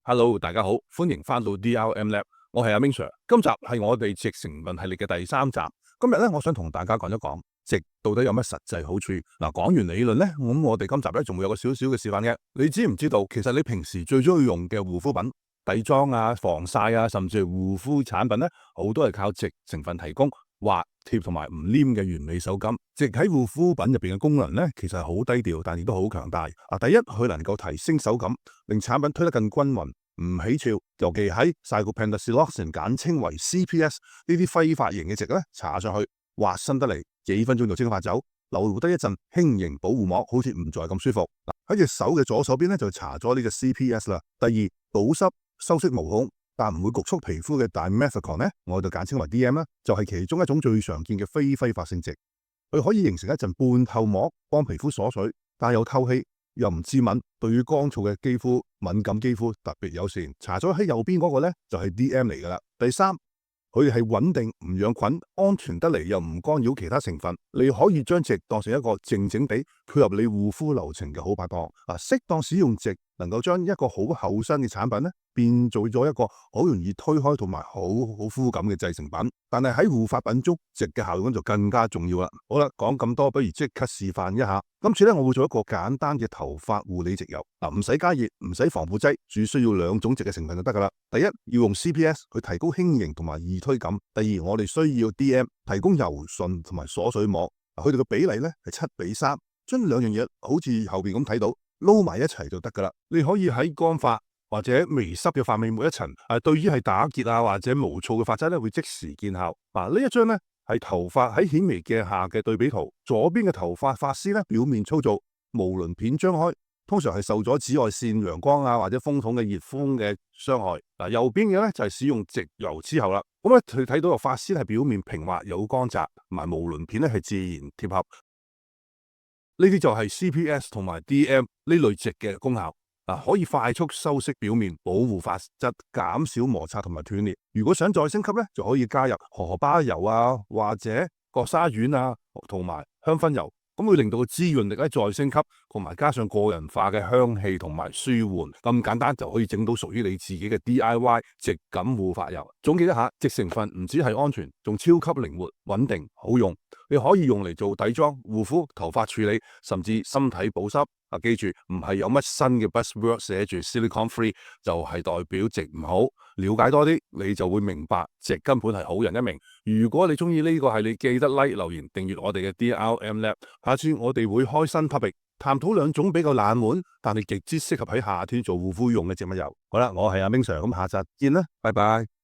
Hello，大家好，歡迎翻到 DRM Lab，我係阿 Ming Sir。今集係我哋矽成分系列嘅第3集。今日咧，我想同大家講一講矽到底有乜實際好處。嗱，講完理論咧，咁我哋今集咧仲會有個少少嘅示範嘅。你知唔知道，其實你平時最中意用嘅護膚品、底妝啊、防曬啊，甚至係護膚產品咧，好多係靠矽成分提供。滑貼同埋唔黏嘅完美手感，矽喺護膚品入邊嘅功能咧，其實係好低調，但亦都好強大。第一，佢能夠提升手感，令產品推得更均勻，唔起俏。尤其喺 Cyclopentasiloxane 簡稱為 CPS 呢啲揮發型嘅矽咧，搽上去滑身得嚟，幾分鐘就蒸發走，留得一陣輕盈保護膜，好似唔再咁舒服。喺隻手嘅左手邊咧就搽咗呢個 CPS 啦。第二，保濕修飾毛孔，但唔會局促皮膚嘅 Dimethicone 咧，我就簡稱為 DM 啦，就係其中一種最常見嘅非揮發性矽。佢可以形成一陣半透膜，幫皮膚鎖水，但又透氣又唔致敏，對於乾燥嘅肌膚、敏感肌膚特別友善。搽咗喺右邊嗰個咧就係 DM 嚟噶啦。第三，佢哋係穩定唔養菌，安全得嚟又唔干擾其他成分。你可以將矽當成一個靜靜地配合你護膚流程嘅好拍檔。適當使用矽能夠將一個好厚身嘅產品咧，變做咗一個好容易推開同埋好膚感嘅製成品。但係喺護髮品中，矽嘅效用就更加重要啦。好啦，講咁多，不如即刻示範一下。今次咧，我會做一個簡單嘅頭髮護理矽油。唔使加熱，唔使防腐劑，只需要2種矽嘅成分就得噶啦。第一，要用 CPS 去提高輕盈同埋易推感。第二，我哋需要 DM 提供柔順同埋鎖水膜。佢哋嘅比例咧係7:3，將兩樣嘢好似後邊咁睇到撈埋一齊就得噶啦。你可以喺乾髮或者微濕嘅髮尾抹一層，對於係打結啊或者毛躁嘅髮質咧會即時見效。呢一張咧係頭髮喺顯微鏡下嘅對比圖，左邊嘅頭髮髮絲咧表面粗糙，毛鱗片張開，通常係受咗紫外線、陽光啊或者風筒嘅熱風嘅傷害。右邊嘅咧就係使用矽油之後啦，咁咧佢睇到個髮絲係表面平滑有光澤，同埋毛鱗片咧係自然貼合。呢啲就係 CPS 同埋 DM 呢類矽嘅功效。可以快速修飾表面，保護髮質，減少摩擦同埋斷裂。如果想再升級咧，就可以加入荷巴油啊，或者角鯊烷啊，同埋香薰油，咁會令到個滋潤力咧再升級，同埋加上個人化嘅香氣同埋舒緩，咁簡單就可以整到屬於你自己嘅 DIY 矽感護髮油。總結一下，矽成分唔止係安全，仲超級靈活、穩定、好用。你可以用嚟做底妝、護膚、頭髮處理，甚至身體保濕。記住，唔係有乜新嘅 buzzword 寫住 silicone free 就係代表矽唔好。了解多啲，你就會明白矽根本係好人一名。如果你中意呢個系列，記得 like 留言訂閱我哋嘅 DRM Lab。下次我哋會開新 topic，探討2種比較冷門，但係極之適合喺夏天做護膚用嘅植物油。好啦，我係阿 Ming Sir，咁下集見啦，拜拜。